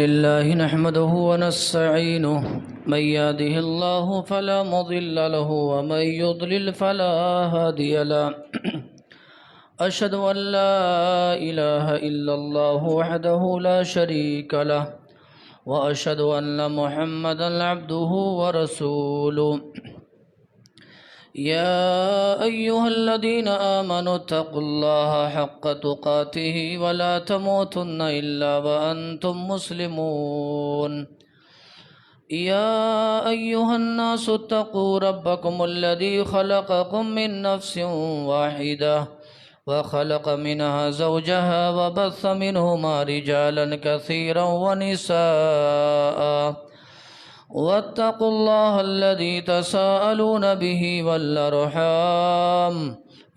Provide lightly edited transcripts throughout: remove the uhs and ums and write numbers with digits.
لله نحمده ونستعينه من يهده الله فلا مضل له ومن يضلل فلا هادي له أشهد أن لا إله إلا الله وحده لا شريك له وأشهد أن محمدا عبده ورسوله يا أيها الذين آمنوا اتقوا الله حق تقاته ولا تموتن إلا وأنتم مسلمون يا أيها الناس اتقوا ربكم الذي خلقكم من نفس واحدة وخلق منها زوجها وبث منهما رجالا كثيرا ونساء واتقوا الله الذي تساءلون به والأرحام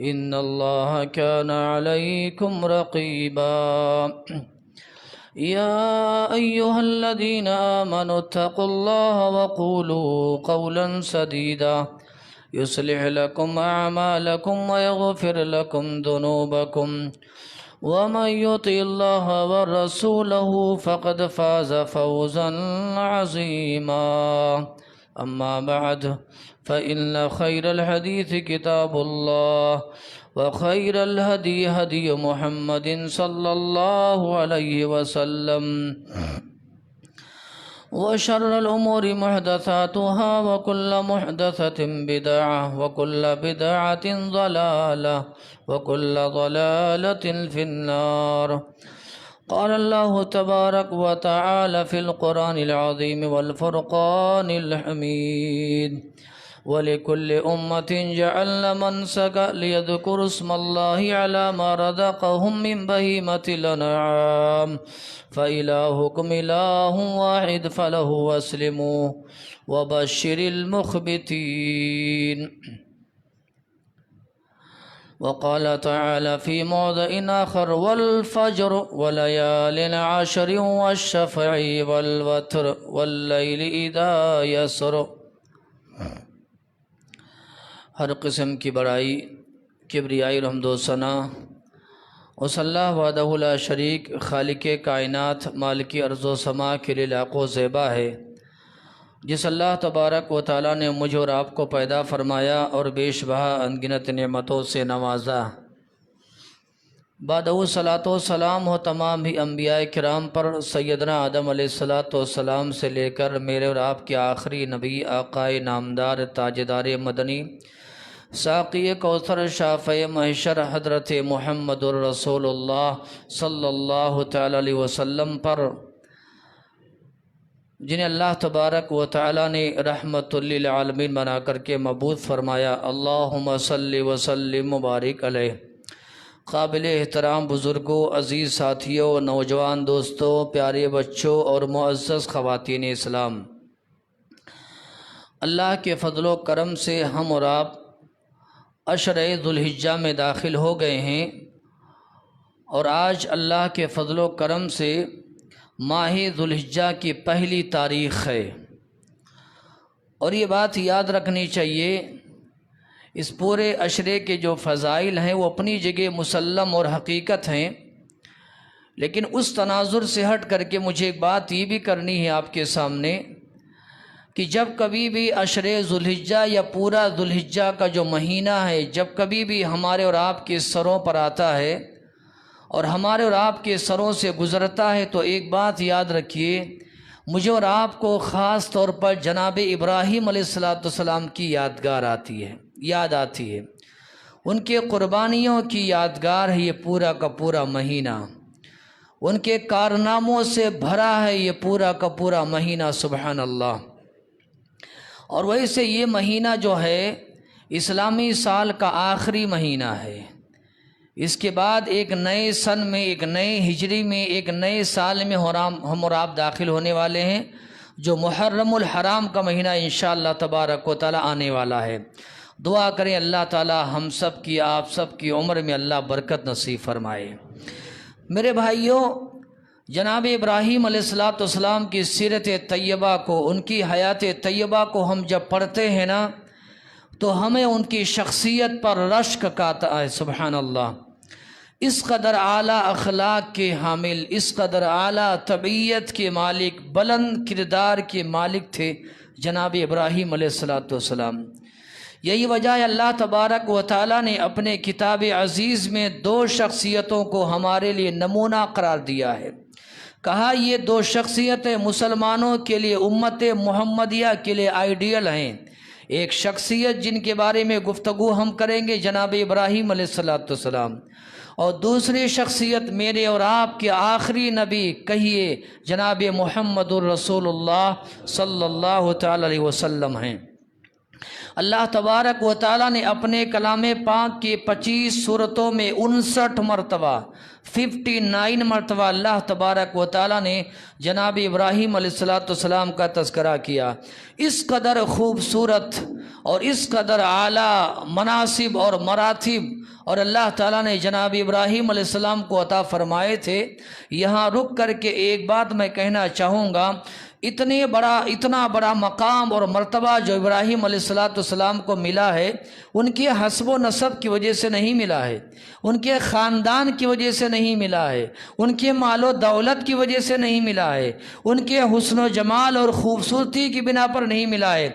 إن الله كان عليكم رقيبا يا أيها الذين آمنوا اتقوا الله وقولوا قولا سديدا يصلح لكم أعمالكم ويغفر لكم ذنوبكم ومن يطع الله ورسوله فقد فاز فوزا عظيما أما بعد فإن خير الحديث كتاب الله وخير الهدي هدي محمد صلى الله عليه وسلم وشر الأمور محدثاتها وكل محدثة بدعة وكل بدعة ضلالة وكل ضلالة في النار قال الله تبارك وتعالى في القرآن العظيم والفرقان الحميد ولكل أمة جعلنا منسكا ليذكروا اسم الله على ما رزقهم من بهيمة الأنعام فإلهكم إله واحد فله أسلموا وبشر المخبتين وقال تعالى في موضع آخر والفجر وليال عشر والشفع والوتر والليل إذا يسر ہر قسم کی بڑائی کبریائی حمد و ثنا اس اللہ وحدہ لا شریک خالق کائنات مالک ارض و سما کے لیے لاکھ و زیبا ہے جس اللہ تبارک و تعالیٰ نے مجھ اور آپ کو پیدا فرمایا اور بیش بہا انگنت نعمتوں سے نوازا۔ بعد صلاۃ و سلام ہو تمام ہی انبیاء کرام پر، سیدنا آدم علیہ الصلاۃ والسلام سے لے کر میرے اور آپ کے آخری نبی آقائے نامدار تاجدار مدنی ساقی کوثر شافع محشر حضرت محمد الرسول اللہ صلی اللہ تعالی علیہ وسلم پر، جنہیں اللہ تبارک و تعالی نے رحمت للعالمین بنا کر کے مبعوث فرمایا۔ اللہم صلی وسلم مبارک علیہ۔ قابل احترام بزرگوں، عزیز ساتھیوں، نوجوان دوستوں، پیارے بچوں اور معزز خواتین اسلام، اللہ کے فضل و کرم سے ہم اور آپ عشرہ ذوالحجہ میں داخل ہو گئے ہیں، اور آج اللہ کے فضل و کرم سے ماہ ذوالحجہ کی پہلی تاریخ ہے۔ اور یہ بات یاد رکھنی چاہیے، اس پورے عشرے کے جو فضائل ہیں وہ اپنی جگہ مسلم اور حقیقت ہیں، لیکن اس تناظر سے ہٹ کر کے مجھے ایک بات یہ بھی کرنی ہے آپ کے سامنے کہ جب کبھی بھی عشرے ذوالحجہ یا پورا ذوالحجہ کا جو مہینہ ہے، جب کبھی بھی ہمارے اور آپ کے سروں پر آتا ہے اور ہمارے اور آپ کے سروں سے گزرتا ہے، تو ایک بات یاد رکھیے، مجھے اور آپ کو خاص طور پر جناب ابراہیم علیہ السلام کی یادگار یاد آتی ہے، ان کے قربانیوں کی یادگار ہے یہ پورا کا پورا مہینہ، ان کے کارناموں سے بھرا ہے یہ پورا کا پورا مہینہ، سبحان اللہ۔ اور ویسے یہ مہینہ جو ہے اسلامی سال کا آخری مہینہ ہے، اس کے بعد ایک نئے سن میں، ایک نئے ہجری میں، ایک نئے سال میں ہم اور آپ داخل ہونے والے ہیں، جو محرم الحرام کا مہینہ انشاءاللہ تبارک و تعالی آنے والا ہے۔ دعا کریں اللہ تعالی ہم سب کی، آپ سب کی عمر میں اللہ برکت نصیب فرمائے۔ میرے بھائیوں، جناب ابراہیم علیہ السلام کی سیرت طیبہ کو، ان کی حیات طیبہ کو ہم جب پڑھتے ہیں نا تو ہمیں ان کی شخصیت پر رشک آتا ہے، سبحان اللہ۔ اس قدر اعلیٰ اخلاق کے حامل، اس قدر اعلیٰ طبیعت کے مالک، بلند کردار کے مالک تھے جناب ابراہیم علیہ الصلوۃ والسلام۔ یہی وجہ ہے اللہ تبارک و تعالیٰ نے اپنے کتاب عزیز میں دو شخصیتوں کو ہمارے لیے نمونہ قرار دیا ہے۔ کہا یہ دو شخصیتیں مسلمانوں کے لیے، امت محمدیہ کے لیے آئیڈیل ہیں۔ ایک شخصیت جن کے بارے میں گفتگو ہم کریں گے جناب ابراہیم علیہ الصلوۃ والسلام، اور دوسری شخصیت میرے اور آپ کے آخری نبی کہیے جناب محمد الرسول اللہ صلی اللہ تعالی علیہ وسلم ہیں۔ اللہ تبارک و تعالیٰ نے اپنے کلام پاک کی 25 سورتوں میں 59 مرتبہ 59 مرتبہ اللہ تبارک و تعالیٰ نے جناب ابراہیم علیہ الصلوۃ والسلام کا تذکرہ کیا۔ اس قدر خوبصورت اور اس قدر اعلیٰ مناصب اور مراتب اور اللہ تعالیٰ نے جناب ابراہیم علیہ السلام کو عطا فرمائے تھے۔ یہاں رک کر کے ایک بات میں کہنا چاہوں گا، اتنا بڑا مقام اور مرتبہ جو ابراہیم علیہ الصلوۃ والسلام کو ملا ہے، ان کے حسب و نسب کی وجہ سے نہیں ملا ہے، ان کے خاندان کی وجہ سے نہیں ملا ہے، ان کے مال و دولت کی وجہ سے نہیں ملا ہے، ان کے حسن و جمال اور خوبصورتی کی بنا پر نہیں ملا ہے۔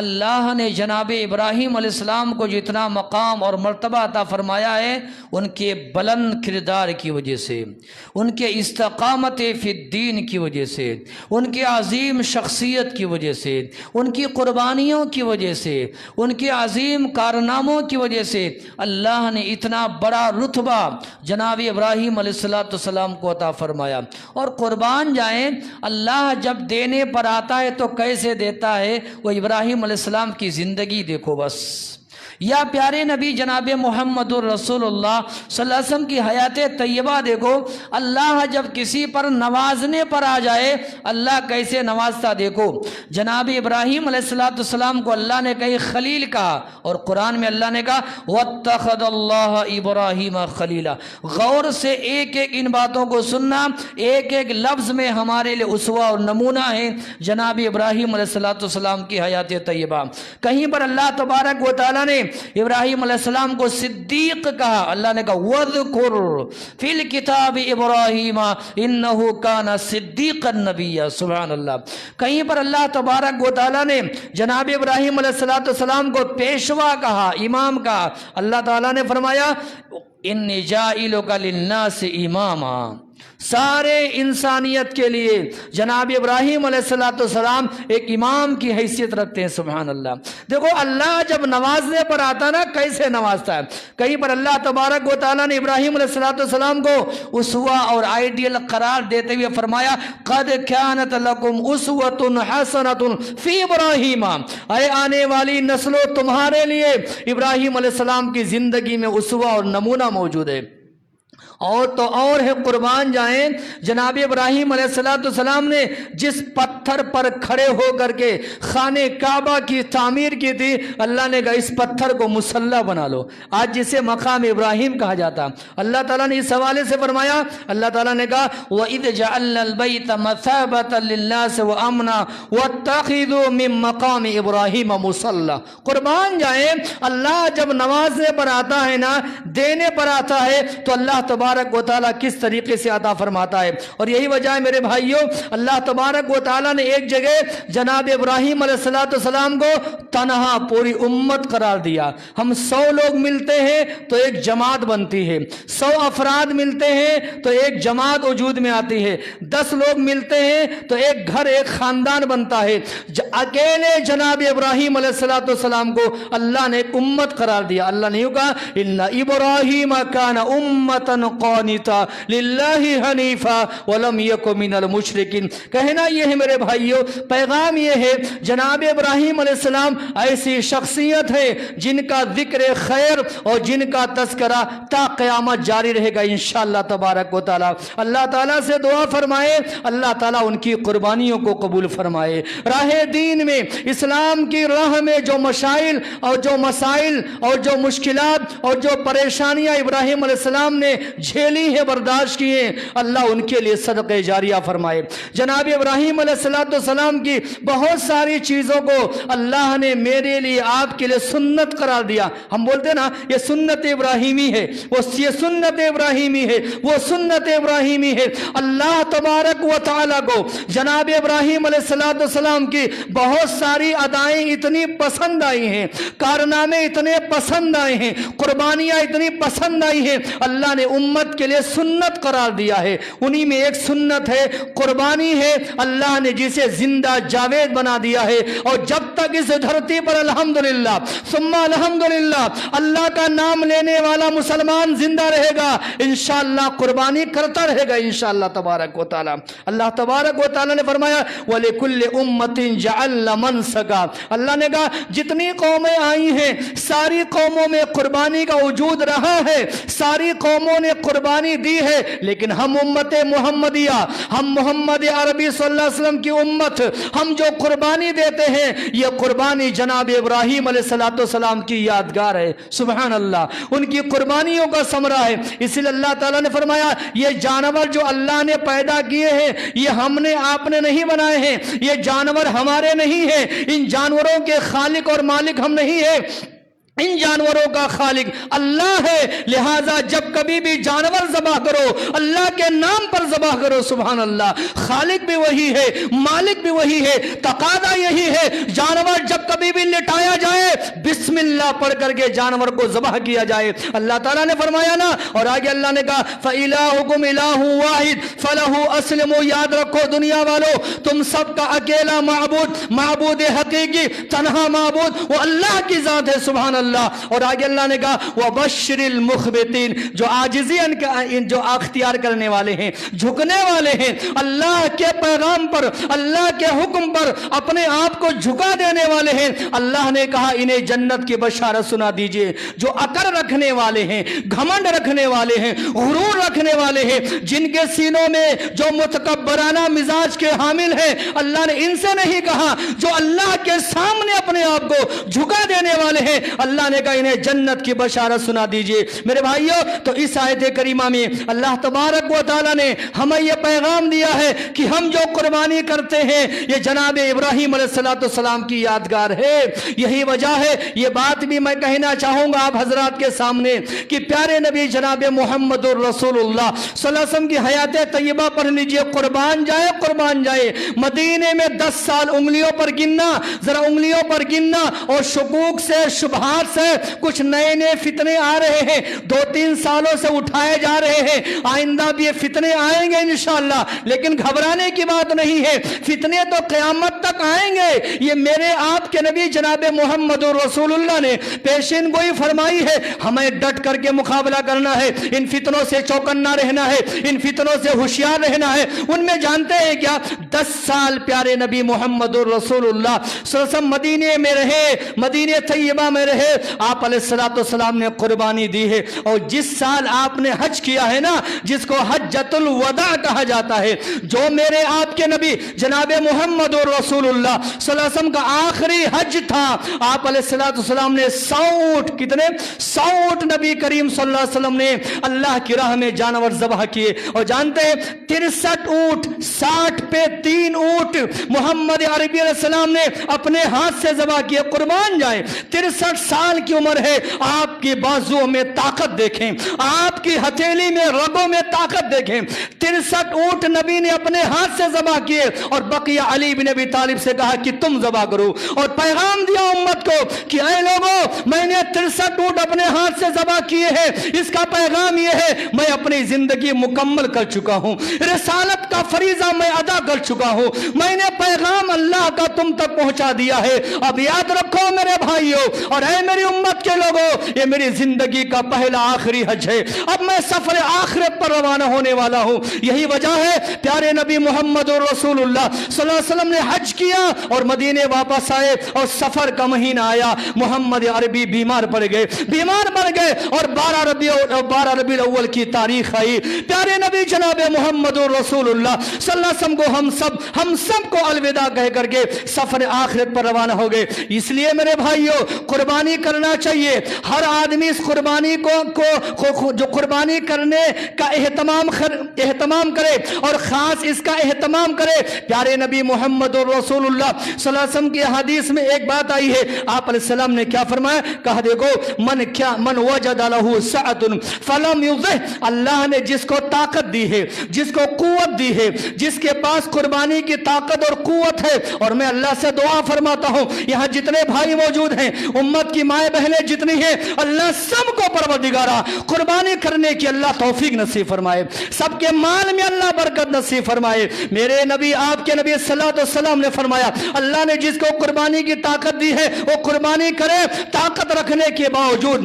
اللہ نے جناب ابراہیم علیہ السلام کو جتنا مقام اور مرتبہ عطا فرمایا ہے، ان کے بلند کردار کی وجہ سے، ان کے استقامت فی الدین کی وجہ سے، ان کے عظیم شخصیت کی وجہ سے، ان کی قربانیوں کی وجہ سے، ان کے عظیم کارناموں کی وجہ سے اللہ نے اتنا بڑا رتبہ جناب ابراہیم علیہ السلام کو عطا فرمایا۔ اور قربان جائیں، اللہ جب دینے پر آتا ہے تو کیسے دیتا ہے؟ وہ ابراہیم علیہ السلام کی زندگی دیکھو بس، یا پیارے نبی جناب محمد الرسول اللہ صلی اللہ علیہ وسلم کی حیات طیبہ دیکھو۔ اللہ جب کسی پر نوازنے پر آ جائے اللہ کیسے نوازتا دیکھو۔ جناب ابراہیم علیہ السلام کو اللہ نے کہیں خلیل کہا، اور قرآن میں اللہ نے کہا وَاتَّخَذَ اللَّهَ إِبْرَاهِيمَ خَلِيلًا۔ غور سے ایک ایک ان باتوں کو سننا، ایک ایک لفظ میں ہمارے لیے اسوہ اور نمونہ ہے جناب ابراہیم علیہ السلام کی حیات طیبہ۔ کہیں پر اللہ تبارک و تعالیٰ نے ابراہیم علیہ السلام کو صدیق کہا، اللہ نے کہا وَذْكُرْ فِي الْكِتَابِ إِبْرَاهِيمَ إِنَّهُ كَانَ صِدِّيقًا نَبِيًّا۔ سبحان اللہ۔ کہیں پر اللہ تبارک و تعالیٰ نے جناب ابراہیم علیہ السلام کو پیشوا کہا، امام کہا۔ اللہ تعالیٰ نے فرمایا إِنِّي جَاعِلُكَ لِلنَّاسِ إِمَامًا۔ سارے انسانیت کے لیے جناب ابراہیم علیہ السلام ایک امام کی حیثیت رکھتے ہیں۔ سبحان اللہ۔ دیکھو اللہ جب نوازنے پر آتا نا کیسے نوازتا ہے۔ کہیں پر اللہ تبارک و تعالیٰ نے ابراہیم علیہ السلام کو اسوہ اور آئیڈیل قرار دیتے ہوئے فرمایا قد كانت لكم اسوة حسنة فی ابراہیم۔ اے آنے والی نسلوں، تمہارے لیے ابراہیم علیہ السلام کی زندگی میں اسوہ اور نمونہ موجود ہے۔ اور تو اور ہے، قربان جائیں، جناب ابراہیم علیہ السلام نے جس پتھر پر کھڑے ہو کر کے خانہ کعبہ کی تعمیر کی تھی، اللہ نے کہا اس پتھر کو مصلی بنا لو، آج جسے مقام ابراہیم کہا جاتا۔ اللہ تعالیٰ نے اس حوالے سے فرمایا، اللہ تعالیٰ نے کہا وَإِذْ جَعَلْنَا الْبَيْتَ مَثَابَةً لِلنَّاسِ وَأَمْنًا وَاتَّخِذُوا مِن مَّقَامِ إِبْرَاهِيمَ مُصَلًّى۔ قربان جائیں، اللہ جب نوازنے پر آتا ہے نا، دینے پر آتا ہے، تو اللہ تبارک و تعالیٰ کس طریقے سے عطا فرماتا ہے۔ اور یہی وجہ ہے میرے بھائیوں، اللہ تبارک و تعالیٰ نے ایک جگہ جناب ابراہیم علیہ السلام کو تنہا پوری امت قرار دیا۔ ہم 100 لوگ ملتے ہیں تو ایک جماعت بنتی ہے، 100 افراد ملتے ہیں تو ایک جماعت وجود میں آتی ہے، 10 لوگ ملتے ہیں تو ایک گھر، ایک خاندان بنتا ہے۔ اکیلے جناب ابراہیم علیہ السلام کو اللہ نے ایک امت قرار دیا۔ اللہ نے یوں کہا ان ابراہیم کان امۃ قانتا للہ حنیفا ولم یک من المشرکین۔ کہنا یہ ہے میرے بھائیوں، پیغام یہ ہے، جناب ابراہیم علیہ السلام ایسی شخصیت ہے جن کا ذکر خیر اور جن کا تذکرہ تا قیامت جاری رہے گا انشاءاللہ تبارک و تعالی۔ اللہ تعالیٰ سے دعا فرمائے اللہ تعالیٰ ان کی قربانیوں کو قبول فرمائے۔ راہ دین میں، اسلام کی راہ میں جو مشائل اور جو مسائل اور جو مشکلات اور جو پریشانیاں ابراہیم علیہ السلام نے झेली हैं, बर्दाश्त की हैं, अल्लाह उनके लिए सदक़े जारिया फरमाए। जनाब इब्राहीम अलैहिस्सलाम की बहुत सारी चीज़ों को अल्लाह ने मेरे लिए, आपके लिए सुन्नत करार दिया। हम बोलते हैं ना ये सुन्नत इब्राहीमी है, ये सुन्नत इब्राहीमी है, वो सुन्नत इब्राहीमी है। अल्लाह तबारक व तआला को जनाब इब्राहीम अलैहिस्सलाम की बहुत सारी अदाएं इतनी पसंद आई हैं, कारनामे इतने पसंद आए हैं, कुर्बानियां इतनी पसंद आई हैं, अल्लाह ने उम्मत के लिए सुन्नत करार दिया है। उन्हीं में एक सुन्नत है, कुर्बानी है। अल्लाह ने जिसे जिंदा जावेद बना दिया है, और जब तक इस धरती पर अल्हम्दुलिल्लाह सुम्मा अल्हम्दुलिल्लाह अल्लाह का नाम लेने वाला मुसलमान जिंदा रहेगा, इंशाअल्लाह कुर्बानी करता रहेगा इंशाअल्लाह तबारक व तआला। अल्लाह तबारक व तआला ने फरमाया वलिकुल्लि उम्मतिन जअलना मनसका। अल्लाह ने कहा जितनी कौमें आई हैं सारी कौमों में कुर्बानी का वजूद रहा है, सारी कौमों ने कुर्बानी दी है, लेकिन हम उम्मत मुहम्मदिया, हम मोहम्मद अरबी सल्लल्लाहु अलैहि वसल्लम की उम्मत, हम जो कुर्बानी देते हैं ये कुर्बानी जनाब इब्राहीम अलैहिस्सलाम की यादगार है। सुभान अल्लाह, उनकी कुर्बानियों का समरा है। इसलिए अल्लाह ताला ने फरमाया ये जानवर जो अल्लाह ने पैदा किए हैं ये हमने आपने नहीं बनाए हैं, ये जानवर हमारे नहीं है, इन जानवरों के खालिक और मालिक हम नहीं है, इन जानवरों का खालिक अल्लाह है। लिहाजा जब कभी भी जानवर ज़बाह करो अल्लाह के नाम पर ज़बाह करो। सुभान अल्लाह, खालिक भी वही है, मालिक भी वही है, तकादा यही है। जानवर जब कभी भी लिटाया जाए बिस्मिल्लाह पढ़ करके जानवर को ज़बाह किया जाए। अल्लाह ताला ने फरमाया ना, और आगे अल्लाह ने कहा फ़इलाहुकुम इलाहु वाहिद फलहु अस्लिमू। याद रखो दुनिया वालों, तुम सबका अकेला माबूद, माबूद हकीकी, तन्हा माबूद वो अल्लाह की ज़ात है। सुभान अल्लाह। और आगे अल्लाह ने कहा वबश्शिरिल मुखबितीन, जो आजिज़ी जो अख्तियार करने वाले हैं, झुकने वाले हैं, अल्लाह के पैगाम पर, अल्लाह के हुक्म पर अपने आप को झुका देने वाले हैं। अल्लाह ने कहा इन्हें जन्नत की बशारत सुना दीजिए। जो अकड़ रखने वाले हैं, घमंड रखने वाले हैं, गुरूर रखने वाले हैं, जिनके सीनों में जो मुतकब्बराना मिजाज के हामिल हैं, अल्लाह ने इनसे नहीं कहा। जो अल्लाह के सामने अपने आप को झुका देने वाले हैं, अल्लाह ने कहा इन्हें जन्नत की बशारत सुना दीजिए। मेरे भाइयों, तो इस आयत करीमा में अल्लाह तबारक व तआला ने हमें यह पैगाम दिया है कि हम जो कुर्बानी करते हैं ये जनाब इब्राहीम अलैहिस्सलाम की यादगार है। यही वजह है, ये बात भी मैं कहना चाहूंगा आप हजरात के सामने कि प्यारे नबी जनाब मुहम्मदुर रसूलुल्लाह सल्लल्लाहु अलैहि वसल्लम की हयात तय्यबा पढ़ लीजिए। कुर्बान जाए, कुर्बान जाए। मदीने में 10 साल उंगलियों पर गिनना, जरा उंगलियों पर गिनना, और शुकूक से शुबहात से कुछ नए नए फितने आ रहे हैं, 2-3 सालों से उठाए जा रहे हैं। आइंदा भी ये फितने आएंगे इंशाअल्लाह, लेकिन घबराने की बात नहीं है। फितने तो क़यामत तक आएंगे। ये मेरे आपके नबी जनाब मुहम्मदुर रसूलुल्लाह ने पेशिन गोई फरमाई है। हमें डट करके मुकाबला करना है, इन फितनों से चौकन्ना रहना है, इन फितनों से होशियार रहना है। उनमें जानते हैं क्या, 10 साल प्यारे नबी मुहम्मदुर रसूलुल्लाह सल्लल्लाहु अलैहि वसल्लम मदीने में रहे, मदीने तय्यबा में रहे। आप अलैहिस्सलाम ने कुर्बानी दी है। और जिस साल आपने हज किया है ना, जिसको हज्जतुल वदा कहा जाता है, जो मेरे आपके नबी जनाब मुहम्मद रसूलुल्लाह सल्लल्लाहु अलैहि वसल्लम का आखिरी हज था, आप अलैहिस्सलाम ने 100 ऊंट, कितने 100 ऊंट नबी करीम सल्लल्लाहु अलैहि वसल्लम ने अल्लाह की राह में जानवर ज़बह किए। और जानते हैं 63 ऊंट, 60 पे 3 ऊंट मोहम्मद अरबी अलैहिस्सलाम ने अपने हाथ से ज़बह किए। कुर्बान जाए, 63 साल की उम्र है। आपकी बाजुओं में ताकत देखें, आपकी हथेली में, रगों में ताकत देखें। 63 ऊंट नबी ने अपने हाथ से ज़बह किए। और बकिया अली बिन अबी तालिब से कहा कि तुम ज़बह करो, और पैगाम दिया उम्मत को कि ऐ लोगों, मैंने 63 ऊंट अपने हाथ से ज़बह किए हैं। इसका पैगाम यह है, मैं अपनी जिंदगी मुकम्मल कर चुका हूं, रिसालत का फरीजा मैं अदा कर चुका हूं, मैंने पैगाम अल्लाह का तुम तक पहुंचा दिया है। अब याद रखो मेरे भाइयों और ऐ मेरी उम्मत के लोगों, ये मेरी जिंदगी का पहला आखिरी हज है। अब मैं सफर आखिरत पर रवाना होने वाला हूं। यही वजह है प्यारे नबी मोहम्मद रसूलुल्लाह सल्लल्लाहु अलैहि वसल्लम ने हज किया और मदीने वापस आए, और सफर का महीना आया, मोहम्मद अरबी बीमार पड़ गए, बीमार पड़ गए, और 12 रबीउल अव्वल की तारीख आई। प्यारे नबी जनाब मोहम्मद रसूलुल्लाह सल्लल्लाहु अलैहि वसल्लम को हम सब को अलविदा कह करके सफर आखिरत पर रवाना हो गए। इसलिए मेरे भाइयों, कुर्बानी کرنا چاہیے. ہر آدمی اس قربانی کو جو قربانی کرنے کا اہتمام کرے اور خاص اس کا اہتمام کرے. پیارے نبی محمد رسول اللہ صلی اللہ علیہ وسلم کی حدیث میں ایک بات آئی ہے. آپ علیہ السلام نے کیا فرمایا؟ کہا دیکھو من وجد له سعة فلم يضح. اللہ نے جس کو طاقت دی ہے, جس کو قوت دی ہے, جس کے پاس قربانی کی طاقت اور قوت ہے, اور میں اللہ سے دعا فرماتا ہوں یہاں جتنے بھائی موجود ہیں, امت کی مائیں بہنیں جتنی ہیں, اللہ سب کو پروردگارہ قربانی کرنے کی اللہ توفیق نصیب فرمائے, سب کے مال میں اللہ برکت نصیب فرمائے. میرے نبی, آپ کے نبی صلی اللہ علیہ وسلم نے فرمایا اللہ نے جس کو قربانی کی طاقت دی ہے وہ قربانی کرے. طاقت رکھنے کے باوجود,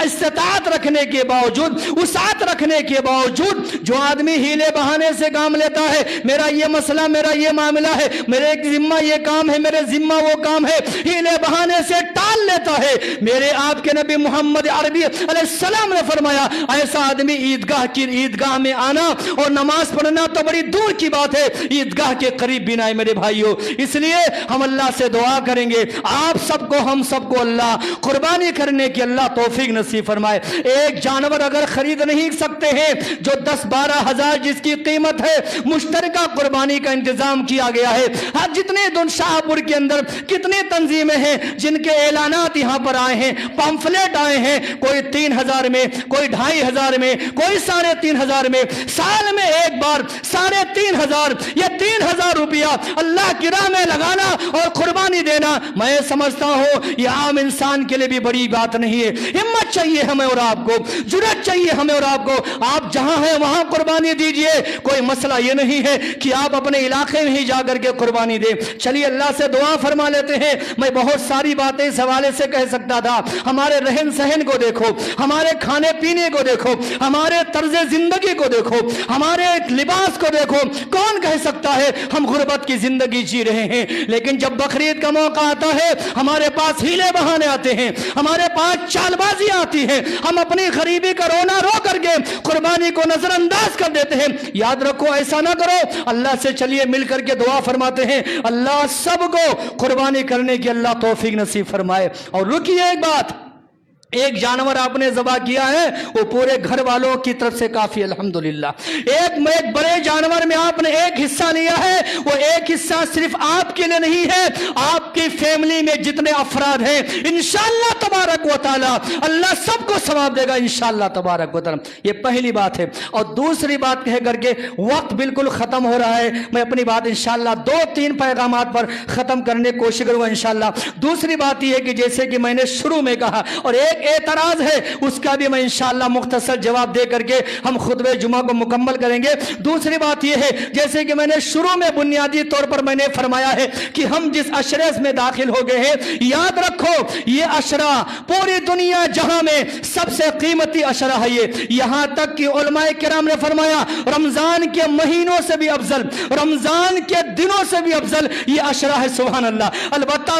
استطاعت رکھنے کے باوجود, وسعت رکھنے کے باوجود جو آدمی ہیلے بہانے سے کام لیتا ہے, میرا یہ مسئلہ, میرا یہ معاملہ ہے, میرے ذمہ یہ کام ہے, میرے ذمہ وہ کام ہے, ہیلے بہانے سے ٹال لیتا ہے. میرے آپ کے نبی محمد عربی علیہ السلام نے فرمایا ایسا آدمی عیدگاہ میں آنا اور نماز پڑھنا تو بڑی دور کی بات ہے, عیدگاہ کے قریب بھی نہ ہے میرے بھائیوں. اس لیے ہم اللہ سے دعا کریں گے آپ سب کو, ہم سب کو اللہ قربانی کرنے کی اللہ توفیق نصیب فرمائے. ایک جانور اگر خرید نہیں سکتے ہیں جو 10-12 ہزار جس کی قیمت ہے, مشترکہ قربانی کا انتظام کیا گیا ہے. ہر جتنے شاہ پور کے اندر کتنی تنظیمیں ہیں جن کے اعلانات یہاں پر آئے ہیں, پمفلیٹ آئے ہیں, کوئی 3,000 میں, کوئی 2,500 میں, کوئی 3,500 میں. سال میں ایک بار 3,500 یا 3,000 روپیہ اللہ کی راہ میں لگانا اور قربانی دینا, میں سمجھتا ہوں یہ عام انسان کے لیے بھی بڑی بات نہیں ہے. ہمت چاہیے ہمیں اور آپ کو, جرأت چاہیے ہمیں اور آپ کو. آپ جہاں ہیں وہاں قربانی دیجئے, کوئی مسئلہ یہ نہیں ہے کہ آپ اپنے علاقے میں ہی جا کر کے قربانی دیں. چلیے اللہ سے دعا فرما لیتے ہیں. میں بہت ساری باتیں اس حوالے سے کہہ سکتا تھا. ہمارے رہن سہن کو دیکھو, ہمارے کھانے پینے کو دیکھو, ہمارے طرز زندگی کو دیکھو, ہمارے لباس کو دیکھو. کون کہہ سکتا ہے ہم غربت کی زندگی جی رہے ہیں؟ لیکن جب بقرعید کا موقع آتا ہے ہمارے پاس ہیلے بہانے آتے ہیں, ہمارے پاس چال بازیاں آتی ہیں, ہم اپنی غریبی کا رونا رو کر کے قربانی کو نظر انداز کر دیتے ہیں. یاد رکھو ایسا نہ کرو. اللہ سے چلیے مل کر کے دعا فرماتے ہیں اللہ سب کو قربانی کرنے کی اللہ توفیق نصیب فرمائے. اور رکیے ایک بات, ایک جانور آپ نے ذبح کیا ہے وہ پورے گھر والوں کی طرف سے کافی الحمدللہ. ایک بڑے جانور میں آپ نے ایک حصہ لیا ہے, وہ ایک حصہ صرف آپ کے لیے نہیں ہے, آپ کی فیملی میں جتنے افراد ہیں انشاءاللہ تبارک و تعالی اللہ سب کو ثواب دے گا انشاءاللہ تبارک و تعالی. یہ پہلی بات ہے. اور دوسری بات کہہ کر کے وقت بالکل ختم ہو رہا ہے, میں اپنی بات انشاءاللہ 2-3 پیغامات پر ختم کرنے کی کوشش کروں گا انشاءاللہ. دوسری بات یہ ہے کہ جیسے کہ میں نے شروع میں کہا, اور ایک اعتراض ہے اس کا بھی میں انشاءاللہ مختصر جواب دے کر کے ہم خطبہ جمعہ کو مکمل کریں گے. دوسری بات یہ ہے جیسے کہ میں نے شروع میں بنیادی طور پر میں نے فرمایا ہے کہ ہم جس عشرے میں داخل ہو گئے ہیں, یاد رکھو یہ عشرہ پوری دنیا جہاں میں سب سے قیمتی عشرہ ہے. یہ یہاں تک کہ علماء کرام نے فرمایا رمضان کے مہینوں سے بھی افضل, رمضان کے دنوں سے بھی افضل یہ عشرہ ہے. سبحان اللہ. البتہ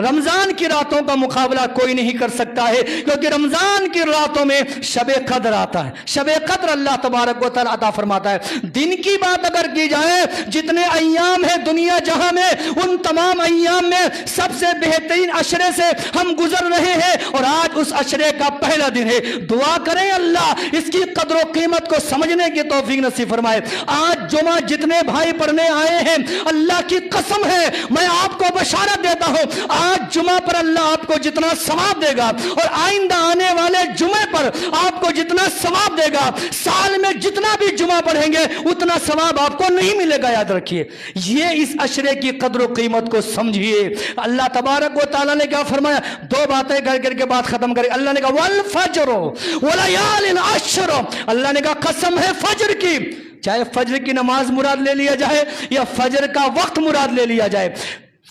رمضان کی راتوں کا مقابلہ کوئی نہیں کر سکتا ہے, کیونکہ رمضان کی راتوں میں شب قدر آتا ہے. شب قدر اللہ تبارک و تعالی عطا فرماتا ہے. دن کی بات اگر کی جائے, جتنے ایام ہیں دنیا جہاں میں, ان تمام ایام میں سب سے بہترین عشرے سے ہم گزر رہے ہیں, اور آج اس عشرے کا پہلا دن ہے. دعا کریں اللہ اس کی قدر و قیمت کو سمجھنے کی توفیق نصیب فرمائے. آج جمعہ جتنے بھائی پڑھنے آئے ہیں, اللہ کی قسم ہے میں آپ کو بشارت دیتا ہوں آج جمعہ پر اللہ آپ کو جتنا ثواب دے گا, اور آئندہ آنے والے جمعے پر آپ کو جتنا ثواب دے گا, سال میں جتنا بھی جمعہ پڑھیں گے اتنا ثواب آپ کو نہیں ملے گا. یاد رکھیے یہ اس عشرے کی قدر و قیمت کو سمجھیے. اللہ تبارک و تعالی نے کیا فرمایا, 2 باتیں کر کے بات ختم کریں. اللہ نے کہا والفجر ولیال عشر, اللہ نے کہا قسم ہے فجر کی, چاہے فجر کی نماز مراد لے لیا جائے یا فجر کا وقت مراد لے لیا جائے,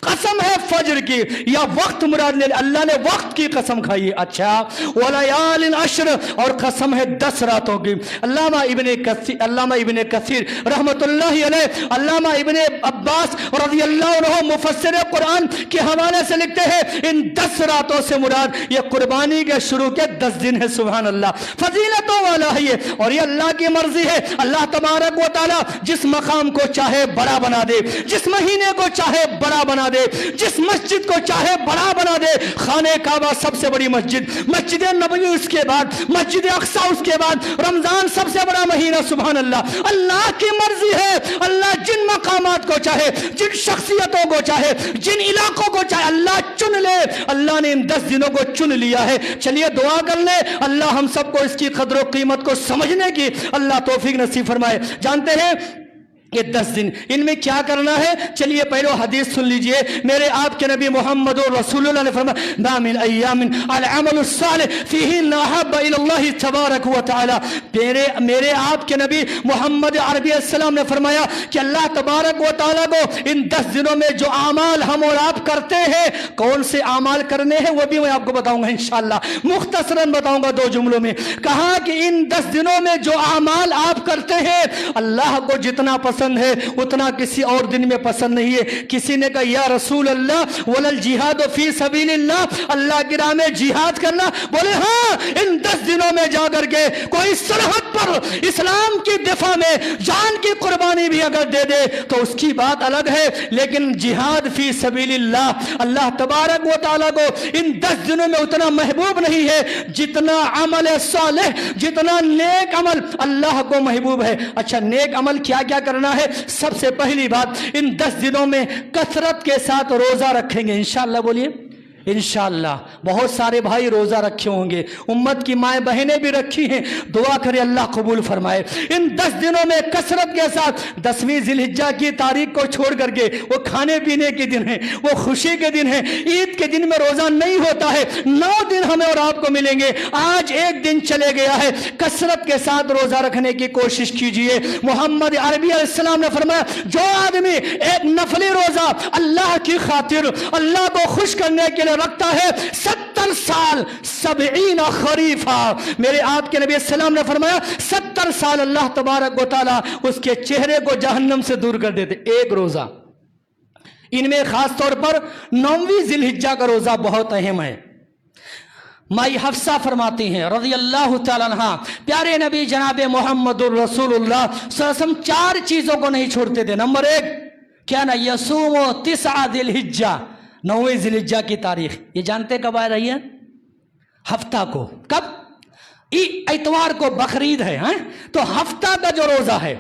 قسم ہے فجر کی یا وقت مراد لے, اللہ نے وقت کی قسم کھائی. اچھا ولیال عشر, اور قسم ہے 10 راتوں کی. علامہ ابن کثیر رحمت اللہ علیہ, علامہ ابن عباس رضی اللہ عنہ مفسر قرآن کے حوالے سے لکھتے ہیں ان 10 راتوں سے مراد یہ قربانی کے شروع کے 10 دن ہے. سبحان اللہ, فضیلتوں والا ہے یہ, اور یہ اللہ کی مرضی ہے. اللہ تبارک و تعالی جس مقام کو چاہے بڑا بنا دے, جس مہینے کو چاہے بڑا بنا بنا دے, जिस मस्जिद को चाहे बड़ा बना दे. खाने काबा सबसे बड़ी मस्जिद, मस्जिद नबवी उसके बाद, मस्जिद अक्सा उसके बाद, रमजान सबसे बड़ा महीना. सुभान अल्लाह. अल्लाह की मर्जी है, अल्लाह जिन मकामात को चाहे, जिन शख्सियतों को चाहे, जिन इलाकों को चाहे अल्लाह चुन ले. अल्लाह ने इन 10 दिनों को चुन लिया है. चलिए दुआ कर ले, अल्लाह हम सबको इसकी कदर व कीमत को समझने की अल्लाह तौफीक नसीब फरमाए. जानते हैं ये 10 दिन इनमें क्या करना है? चलिए पहले हदीस सुन लीजिए. मेरे आपके नबी मोहम्मद रसूलुल्लाह ने फरमाया, मा मिन अय्यामिन अल अमल सालिह फीहिन अहब्ब इलल्लाह तबारक व तआला. मेरे आपके नबी मोहम्मद अरबी अस्सलाम ने फरमाया कि अल्लाह तबारक व तआला को इन 10 दिनों में जो अमाल हम और आप करते हैं, कौन से अमाल करने हैं वो भी मैं आपको बताऊंगा इंशाअल्लाह. मुख्तसरन बताऊंगा 2 जुमलों में. कहा कि इन 10 दिनों में जो अमाल आप करते हैं अल्लाह को जितना पसंद है उतना किसी और दिन में पसंद नहीं है. किसी ने कहा या रसूल अल्लाह वलल जिहाद फी सबीलिल्लाह, अल्लाह की राह में जिहाद करना? बोले हाँ, इन 10 दिनों में जाकर के कोई सरहद पर इस्लाम की दिफा में जान की कुर्बानी भी अगर दे दे तो उसकी बात अलग है. लेकिन जिहाद फी सबीलिल्लाह अल्लाह तबारक व तआला को इन 10 दिनों में उतना महबूब नहीं है जितना अमल सालेह, जितना नेक अमल अल्लाह को महबूब है. अच्छा, नेक अमल क्या क्या करना है? सबसे पहली बात, इन 10 दिनों में कसरत के साथ रोजा रखेंगे इंशाअल्लाह. बोलिए इंशाअल्लाह. बहुत सारे भाई रोजा रखे होंगे, उम्मत की माएँ बहनें भी रखी हैं. दुआ करें अल्लाह कबूल फरमाए. इन 10 दिनों में कसरत के साथ 10वीं जिलहिज्जा की तारीख को छोड़ करके, वो खाने पीने के दिन है, वो खुशी के दिन है, ईद के दिन में रोजा नहीं होता है. 9 दिन हमें और आपको मिलेंगे. आज एक दिन चले गया है. कसरत के साथ रोजा रखने की कोशिश कीजिए. मोहम्मद अरबी अलैहिस्सलाम ने फरमाया, जो आदमी एक नफली रोजा अल्लाह की खातिर, अल्लाह को खुश करने के लिए रखता है, 70 साल 70 खरीफा, मेरे आपके नबी सल्लल्लाहु अलैहि वसल्लम ने फरमाया 70 साल अल्लाह तबारक व तआला उसके चेहरे को जहन्नम से दूर कर देते. एक रोजा. इनमें खास तौर पर 9वीं जिलहिज्जा का रोजा बहुत अहम है. माई हफ्सा फरमाती हैं रज़ी अल्लाह तआला अन्हा, प्यारे नबी जनाब मोहम्मदुर रसूलुल्लाह सल्लल्लाहु अलैहि वसल्लम 4 चीजों को नहीं छोड़ते थे. नंबर 1, क्या ना, यसूम 9 जिलहिज्जा, 9वीं जिलहिज्जा की तारीख. ये जानते कब आ रही है? हफ्ता को. कब? इतवार को बकरीद है, तो हफ्ता का जो रोजा है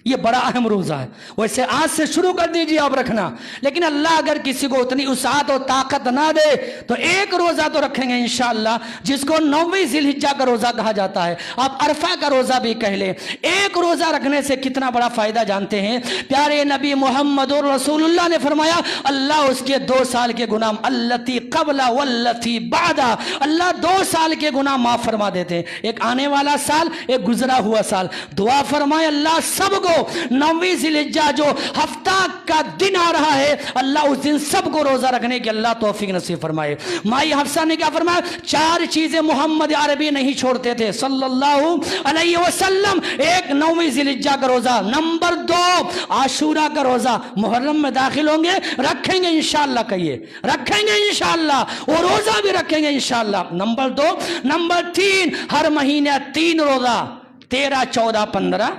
ये बड़ा अहम रोजा है. वैसे आज से शुरू कर दीजिए आप रखना, लेकिन अल्लाह अगर किसी को उतनी उसात और ताकत ना दे तो एक रोजा तो रखेंगे इंशाअल्लाह, जिसको 9वीं जिलहिज्जा का रोजा कहा जाता है. आप अरफा का रोजा भी कह ले. एक रोजा रखने से कितना बड़ा फायदा जानते हैं? प्यारे नबी मोहम्मद रसूलुल्लाह ने फरमाया, अल्लाह उसके 2 साल के गुनाह, अल्लती कबला वल्लती बादा, अल्लाह 2 साल के गुनाह माफ फरमा देते हैं. एक आने वाला साल, एक गुजरा हुआ साल. दुआ फरमाए अल्लाह सबको 9वीं जिलहिज्जा जो हफ्ता का दिन आ रहा है, अल्लाह उस दिन सबको रोजा रखने की अल्लाह तौफीक नसीब फरमाए. माई हफ्सा ने क्या फरमाया? 4 चीजें मोहम्मद अरबी नहीं छोड़ते थे सल्लल्लाहु अलैहि वसल्लम. एक 9वीं जिलहिज्जा का रोजा. नंबर 2, आशूरा का रोजा. मुहर्रम में दाखिल होंगे, रखेंगे इंशाअल्लाह. कहिए रखेंगे इंशाअल्लाह, और रोजा भी रखेंगे इंशाअल्लाह. नंबर 2. नंबर 3, हर महीने 3 रोजा, 13, 14, 15,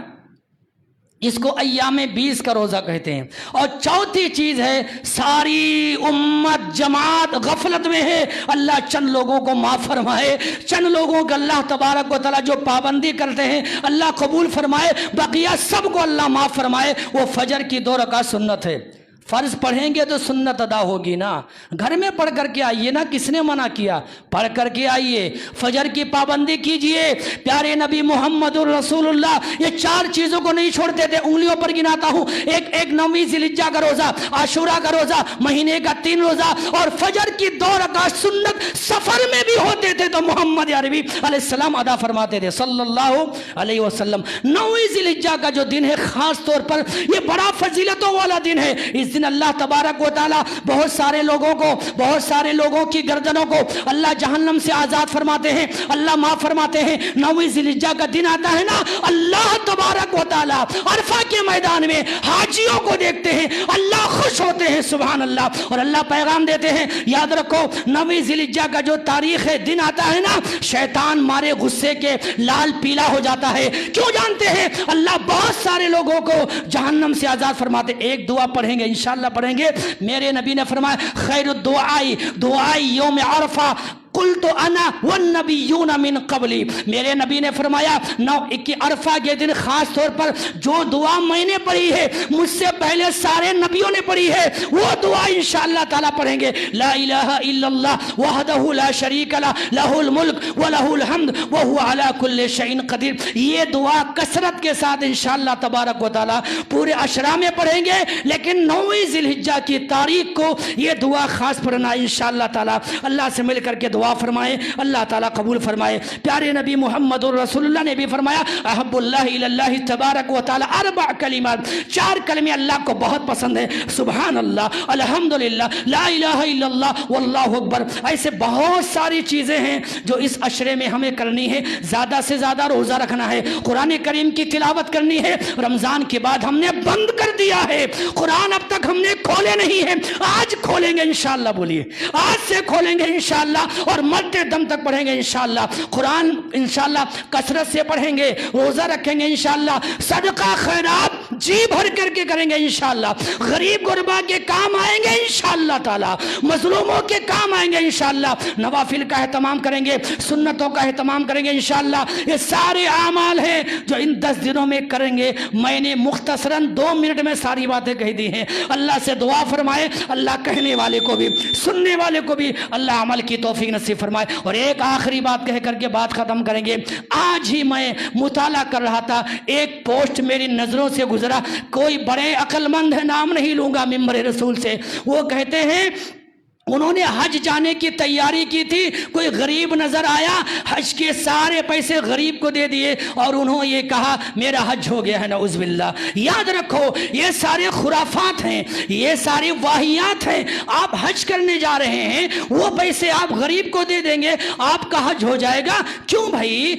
इसको अय्यामे 20 का रोजा कहते हैं. और चौथी चीज है, सारी उम्मत जमात गफलत में है, अल्लाह चंद लोगों को माफ फरमाए. चंद लोगों को अल्लाह तबारक व तआला जो पाबंदी करते हैं अल्लाह कबूल फरमाए, बकिया सबको अल्लाह माफ फरमाए. वो फजर की 2 रकात सुन्नत है. फर्ज पढ़ेंगे तो सुन्नत अदा होगी ना. घर में पढ़ करके आइए ना, किसने मना किया? पढ़ करके आइए. फजर की पाबंदी कीजिए. प्यारे नबी मोहम्मद रसूलुल्लाह ये 4 चीजों को नहीं छोड़ते थे. उंगलियों पर गिनाता हूं, एक 9वीं जिलहिज्जा का रोजा, आशूरा का रोजा, महीने का 3 रोजा, और फजर की 2 रकात सुन्नत सफर में भी होते थे तो मोहम्मद अरबी अलैहिस्सलाम अदा फरमाते थे सल्लल्लाहु अलैहि वसल्लम. 9वीं जिलहिज्जा का जो दिन है खास तौर पर ये बड़ा फजीलतों वाला दिन है. इस अल्लाह तबारक व तआला बहुत सारे लोगों की गर्दनों को अल्लाह जहन्नम से आजाद फरमाते हैं, अल्लाह माफ फरमाते हैं. 9वीं जिलहिज्जा का दिन आता है ना, अल्लाह तबारक व तआला अरफा के मैदान में हाजियों को देखते हैं, अल्लाह खुश होते हैं, हैं सुभान अल्लाह। और अल्लाह पैगाम देते हैं, याद रखो 9वीं ज़िलहिज्जा का जो तारीख है, दिन आता है ना, शैतान मारे गुस्से के लाल पीला हो जाता है। क्यों जानते हैं? अल्लाह बहुत सारे लोगों को जहन्नम से आजाद फरमाते। एक दुआ पढ़ेंगे, इंशाअल्लाह पढ़ेंगे। मेरे नबी ने फरमाया, खैरुद दुआई यौम अरफा कुल तो अना वन नबीयून मिन कबली। मेरे नबी ने फरमाया, 9 अरफा के दिन खास तौर पर जो दुआ मैंने पढ़ी है, मुझसे पहले सारे नबियों ने पढ़ी है, वो दुआ इंशाअल्लाह ताला पढ़ेंगे। ला इलाहा इल्लल्लाह वहदहु ला शरीका ला लहुल मुल्क व लहुल हम्द व हुवा अला कुल्लि शैइन कदीर। ये दुआ कसरत के साथ इंशाअल्लाह तबारक व तआला पूरे अशरा में पढ़ेंगे, लेकिन 9वीं ज़िलहिज्जा की तारीख को ये दुआ खास पढ़ना इंशाअल्लाह ताला। अल्लाह से मिल करके दुआ फरमाए, अल्लाह ताला कबूल फरमाए। प्यारे नबी मुहम्मदुर रसूलुल्लाह ने भी फरमाया, अहब्बुल्लाहि इलल्लाहि तबारक व तआला अरबा कलिमात, 4 कलमे अल्लाह को बहुत पसंद है, सुभान अल्लाह, अल्हम्दुलिल्लाह, ला इलाहा इल्लल्लाह, वल्लाहु अकबर। ऐसे बहुत सारी चीज़ें हैं जो इस अशरे में हमें करनी है। ज़्यादा से ज़्यादा रोज़ा रखना है, कुरान करीम की तिलावत करनी है। रमज़ान के बाद हमने बंद कर दिया है कुरान, अब तक हमने खोले नहीं है, आज खोलेंगे इंशाअल्लाह। बोलिए, आज से खोलेंगे इंशाअल्लाह और मरते दम तक पढ़ेंगे इंशाअल्लाह। कुरान इंशाअल्लाह कसरत से पढ़ेंगे, रोज़ा रखेंगे इंशाअल्लाह, सदका खैरात जी भर करके करेंगे इंशाअल्लाह, गरीब गुरबा के काम आएंगे इंशाअल्लाह ताला, मजलूमों के काम आएंगे इंशाअल्लाह, नवाफिल का एहतमाम करेंगे, सुन्नतों का एहतमाम करेंगे इंशाअल्लाह। ये सारे आमाल हैं जो इन 10 दिनों में करेंगे। मैंने मुख्तसरन 2 मिनट में सारी बातें कह दी हैं। अल्लाह से दुआ फरमाए, अल्लाह कहने वाले को भी सुनने वाले को भी अल्लाह अमल की तौफीक नसीब फरमाए। और एक आखिरी बात कह करके बात खत्म करेंगे। आज ही मैं मुताला कर रहा था, एक पोस्ट मेरी नजरों से गुजरा, कोई बड़े अक्लमंद है, नाम नहीं लूंगा मिंबर रसूल से, वो कहते हैं उन्होंने हज जाने की तैयारी की थी, कोई गरीब नजर आया, हज के सारे पैसे गरीब को दे दिए और उन्होंने ये कहा मेरा हज हो गया है, नऊज़ुबिल्लाह। याद रखो, ये सारे खुराफात हैं, ये सारी वाहियात हैं। आप हज करने जा रहे हैं, वो पैसे आप गरीब को दे देंगे, आपका हज हो जाएगा। क्यों भाई?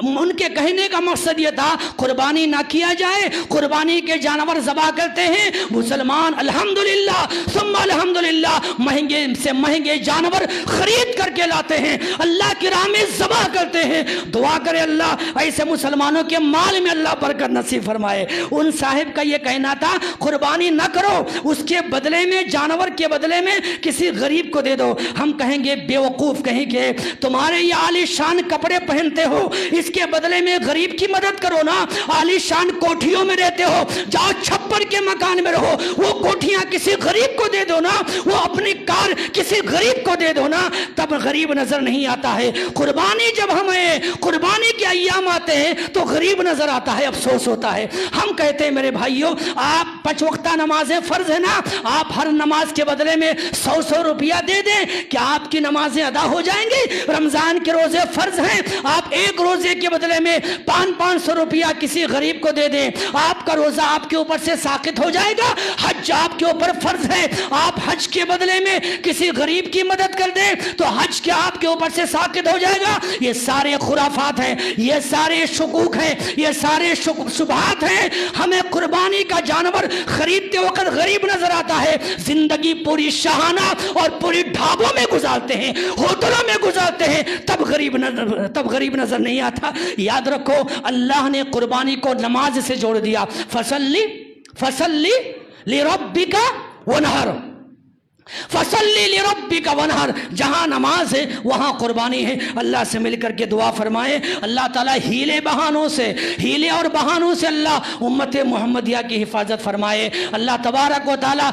उनके कहने का मकसद ये था कुर्बानी ना किया जाए, कुर्बानी के जानवर ज़बा करते हैं मुसलमान, अल्हम्दुलिल्लाह सुम्मा अल्हम्दुलिल्लाह, महंगे से महंगे जानवर खरीद करके लाते हैं, अल्लाह की राह में ज़बा करते हैं। दुआ करे अल्लाह ऐसे मुसलमानों के माल में अल्लाह बरकत नसीब फरमाए। उन साहिब का ये कहना था कुर्बानी ना करो, उसके बदले में, जानवर के बदले में किसी गरीब को दे दो। हम कहेंगे बेवकूफ़ कहेंगे, तुम्हारे ये आलीशान कपड़े पहनते हो, इसके बदले में गरीब की मदद करो ना। आलीशान कोठियों में रहते हो, जाओ छप्पर के मकान में रहो, वो कोठियां किसी गरीब को दे दो ना, वो अपनी कार किसी गरीब को दे दो ना, तब गरीब नजर नहीं आता है। कुर्बानी जब हमें कुर्बानी के अय्याम आते हैं तो गरीब नजर आता है, अफसोस होता है। हम कहते हैं मेरे भाइयों, आप 5 वक्ता नमाजें फर्ज है ना, आप हर नमाज के बदले में 100 रुपया दे दें, क्या आपकी नमाजें अदा हो जाएंगी? रमजान के रोजे फर्ज हैं, आप एक रोजे के बदले में 500 रुपया किसी गरीब को दे दें, आपका रोजा आपके ऊपर से साकित हो जाएगा। हज आपके ऊपर फर्ज है, आप हज के बदले में किसी गरीब की मदद कर दें तो हज क्या आपके ऊपर से साकित हो जाएगा। ये सारे खुराफात हैं, ये सारे शुकूक हैं, ये सारे शुबहात हैं। हमें कुर्बानी का जानवर खरीदते वक्त गरीब नजर आता है, जिंदगी पूरी शहाना और पूरी ढाबों में गुजारते हैं, होटलों में गुजारते हैं, तब गरीब नजर नहीं आता। याद रखो, अल्लाह ने कुर्बानी को नमाज से जोड़ दिया। फसल्ली लिरब्बिका वनहर, फसल्ली लिरब्बिका वनहर, जहां नमाज है वहां कुर्बानी है। अल्लाह से मिलकर के दुआ फरमाए, अल्लाह ताला हीले और बहानों से अल्लाह उम्मत मुहम्मदिया की हिफाजत फरमाए। अल्लाह तबारक व तआला